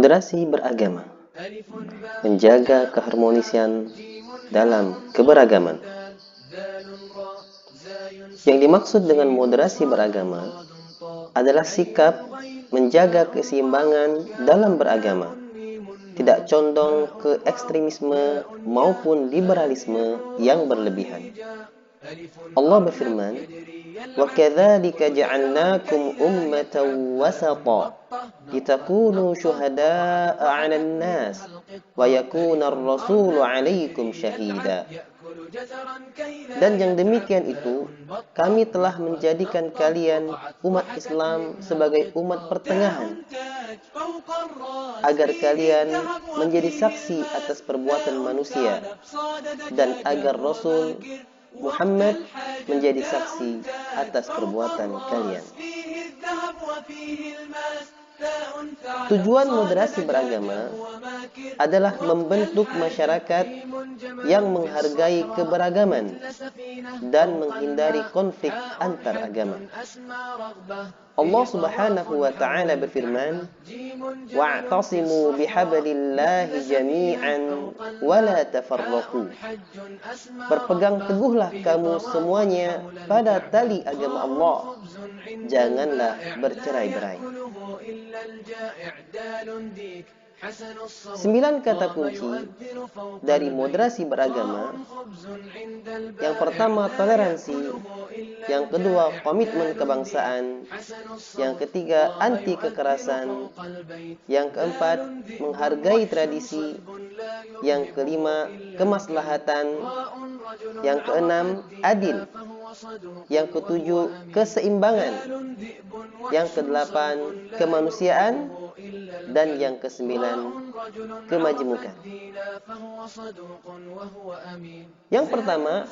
Moderasi beragama, menjaga keharmonisian dalam keberagaman. Yang dimaksud dengan moderasi beragama adalah sikap menjaga keseimbangan dalam beragama, tidak condong ke ekstremisme maupun liberalisme yang berlebihan. Allah berfirman, وَكَذَلِكَ جَعَلْنَاكُمْ أُمَّةً وَسَطًا لِتَكُونُوا شُهَدَاءَ عَلَى النَّاسِ وَيَكُونَ الرَّسُولُ عَلَيْكُمْ شَهِيدًا. Dan yang demikian itu, kami telah menjadikan kalian umat Islam sebagai umat pertengahan, agar kalian menjadi saksi atas perbuatan manusia, dan agar Rasul Muhammad menjadi saksi atas perbuatan kalian. Tujuan moderasi beragama adalah membentuk masyarakat yang menghargai keberagaman dan menghindari konflik antar agama. Allah Subhanahu wa taala berfirman, "Wa'tasimu bihablillahi jami'an wa la tafarraqu." Berpegang teguhlah kamu semuanya pada tali agama Allah, janganlah bercerai-berai. 9 kata kunci dari moderasi beragama. Yang pertama, toleransi. Yang kedua, komitmen kebangsaan. Yang ketiga, anti kekerasan. Yang keempat, menghargai tradisi. Yang kelima, kemaslahatan. Yang keenam, adil. Yang ketujuh, keseimbangan. Yang kedelapan, kemanusiaan. Dan yang kesembilan, kemajemukan. Yang pertama,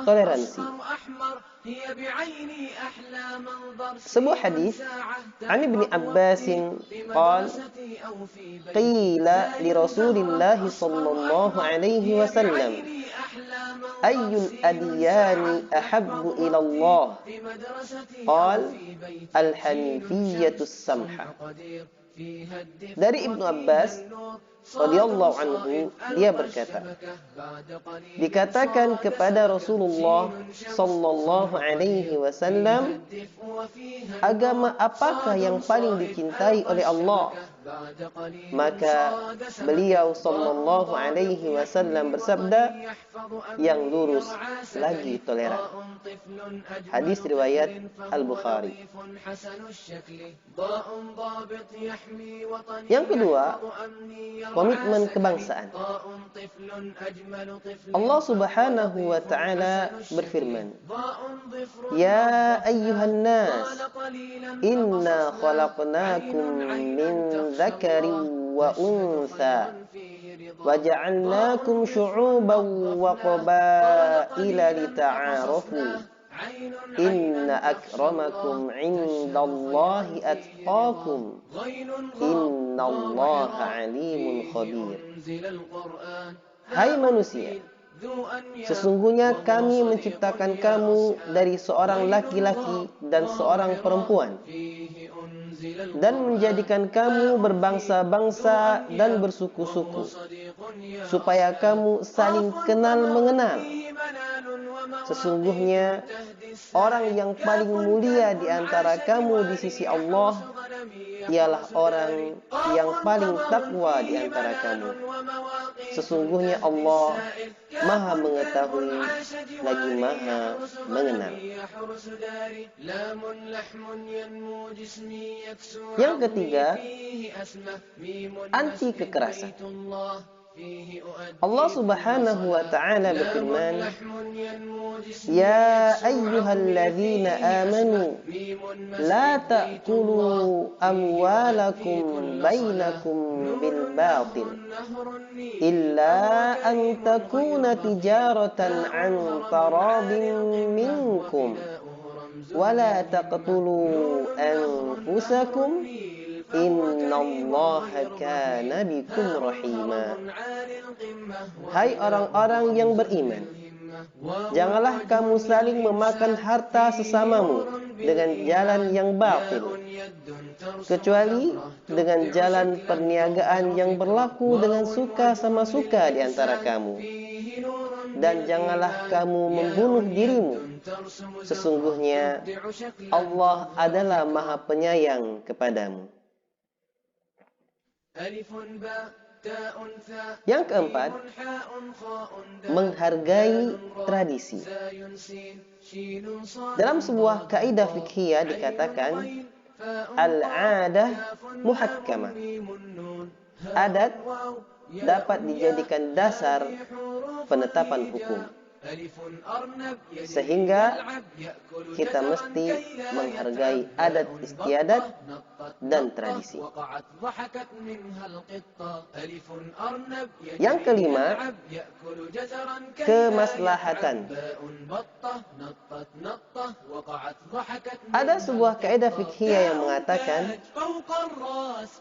toleransi. Sebuah hadis an Ibnu Abbas qala qila li Rasulillah sallallahu alaihi wasallam ayyul adyani ahabbu ila Allah qala al-hanifiyatus samha. Dari Ibnu Abbas radhiyallahu anhu, dia berkata, dikatakan kepada Rasulullah sallallahu alaihi wasallam, agama apakah yang paling dicintai oleh Allah? Maka beliau sallallahu alaihi wasallam bersabda, yang lurus lagi toleran. Hadis riwayat Al-Bukhari. Yang kedua, komitmen kebangsaan. Allah Subhanahu wa taala berfirman, Ya ayyuhan nas, inna khalaqnakum min dzakarin wa untha wa ja'alnakum syu'uban wa qabaila lita'arafu. Inna akramakum 'indallahi atqakum. Innallaha 'alimun khabir. Hai manusia, sesungguhnya kami menciptakan kamu dari seorang laki-laki dan seorang perempuan, dan menjadikan kamu berbangsa-bangsa dan bersuku-suku, supaya kamu saling kenal mengenal. Sesungguhnya orang yang paling mulia di antara kamu di sisi Allah ialah orang yang paling takwa di antara kamu. Sesungguhnya Allah Maha mengetahui lagi Maha mengenal. Yang ketiga, anti kekerasan. Allah Subhanahu wa taala berfirman, Ya ayyuhalladzina amanu la ta'kulu amwalakum bainakum bil batil illa an takuna tijaratan an taradin minkum wa la taqtulu anfusakum Innallaha kana bikum rahima. Hai orang-orang yang beriman, janganlah kamu saling memakan harta sesamamu dengan jalan yang batil, kecuali dengan jalan perniagaan yang berlaku dengan suka sama suka di antara kamu. Dan janganlah kamu membunuh dirimu. Sesungguhnya Allah adalah Maha Penyayang kepadamu. Yang keempat, menghargai tradisi. Dalam sebuah kaidah fiqhiyah dikatakan al-'adah muhakkamah. Adat dapat dijadikan dasar penetapan hukum. Sehingga kita mesti menghargai adat istiadat dan tradisi. Yang kelima, kemaslahatan. Ada sebuah kaidah fiqhiyah yang mengatakan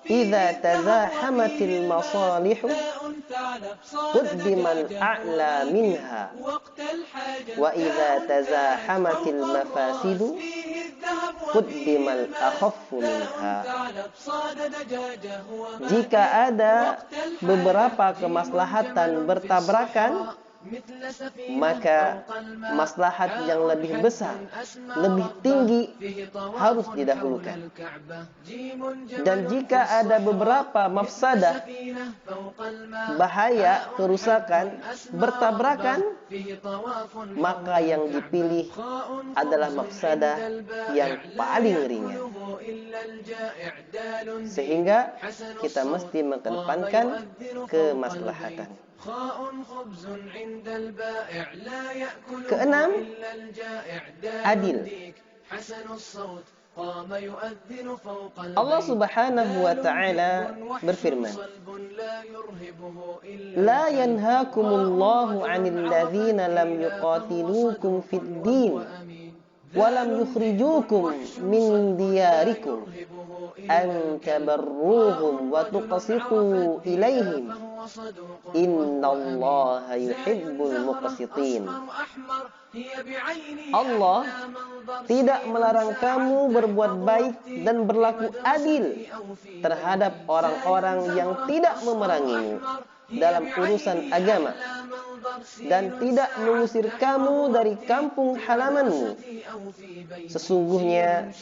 idza tazahamatil masalihu quddimal a'la minha wa idza tazahamatil mafasidu quddimal akhaffu minha. Jika ada beberapa kemaslahatan bertabrakan, maka maslahat yang lebih besar, lebih tinggi harus didahulukan. Dan jika ada beberapa mafsadah, bahaya, kerusakan bertabrakan, maka yang dipilih adalah mafsadah yang paling ringan. Sehingga kita mesti mengedepankan kemaslahatan. Keenam, adil. Allah Subhanahu wa ta'ala berfirman, La yanhaakumullahu 'anil ladzina lam yuqatilukum fid din wa lam yukhrijukum min diyarikum an tabarruhum wa tuqsitu ilaihim innallaha yuhibbul muqsitin. Allah tidak melarang kamu berbuat baik dan berlaku adil terhadap orang-orang yang tidak memerangimu dalam urusan agama dan tidak mengusir kamu dari kampung halamanmu. Sesungguhnya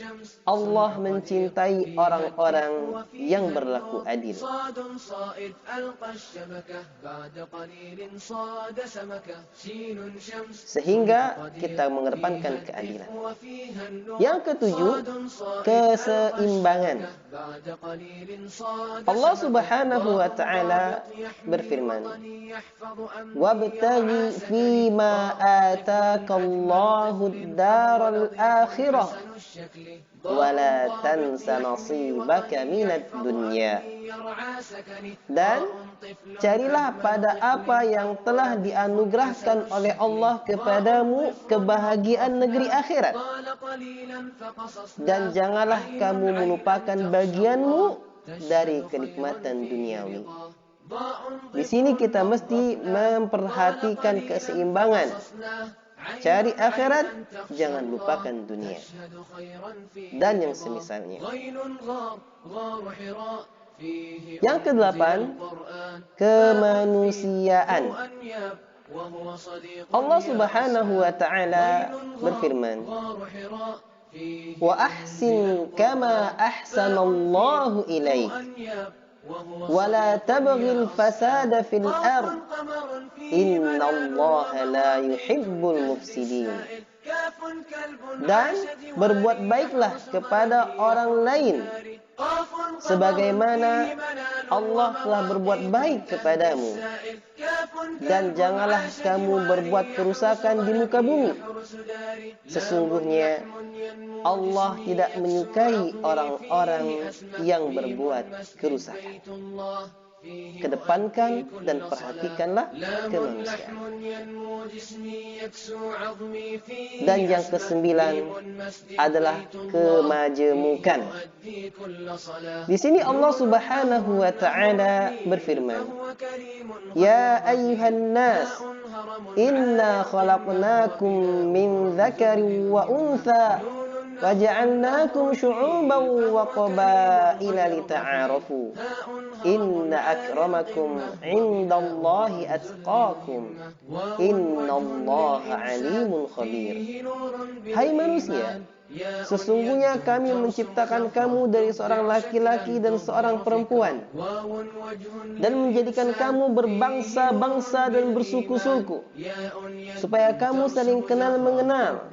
Allah mencintai orang-orang yang berlaku adil. Sehingga kita mengedepankan keadilan. Yang ketujuh, keseimbangan. Allah Subhanahu wa ta'ala berfirman, Wabtaghi fima ataakallahu ad-daral akhirah wa la tansa nasibaka minad dunya. Dan carilah pada apa yang telah dianugerahkan oleh Allah kepadamu kebahagiaan negeri akhirat. Dan janganlah kamu melupakan bagianmu dari kenikmatan duniawi. Di sini kita mesti memperhatikan keseimbangan. Cari akhirat, jangan lupakan dunia. Dan yang semisalnya. Yang kedelapan, kemanusiaan. Allah Subhanahu wa ta'ala berfirman, Wa ahsin kama ahsanallahu ilaik wa la tabghil fasada fil ard innallaha la yuhibbul mufsidin. Dan berbuat baiklah kepada orang lain sebagaimana Allah telah berbuat baik kepadamu. Dan janganlah kamu berbuat kerusakan di muka bumi. Sesungguhnya Allah tidak menyukai orang-orang yang berbuat kerusakan. Kedepankan dan perhatikanlah kemanusiaan. Dan yang kesembilan adalah kemajemukan. Di sini Allah Subhanahu wa ta'ala berfirman, Ya ayyuhan nas, inna khalaqnakum min dzakarin wa untha وَجَعَلْنَاكُمْ شُعُوبًا وَقَبَائِلَ لِتَعَارَفُوا إِنَّ أَكْرَمَكُمْ عِنْدَ اللَّهِ أَتْقَاكُمْ إِنَّ اللَّهَ عَلِيمٌ خَبِيرٌ. Hai manusia, sesungguhnya kami menciptakan kamu dari seorang laki-laki dan seorang perempuan, dan menjadikan kamu berbangsa-bangsa dan bersuku-suku, supaya kamu saling kenal mengenal.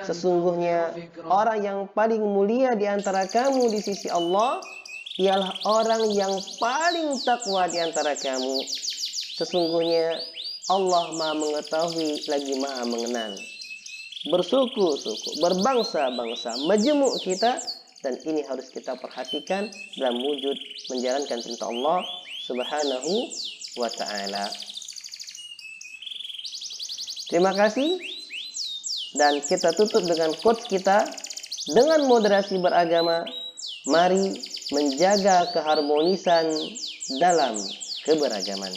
Sesungguhnya orang yang paling mulia di antara kamu di sisi Allah ialah orang yang paling takwa di antara kamu. Sesungguhnya Allah Maha mengetahui lagi Maha mengenal. Bersuku-suku, berbangsa-bangsa, majemuk kita, dan ini harus kita perhatikan dalam wujud menjalankan perintah Allah Subhanahu wa ta'ala. Terima kasih, dan kita tutup dengan quotes kita. Dengan moderasi beragama, mari menjaga keharmonisan dalam keberagaman.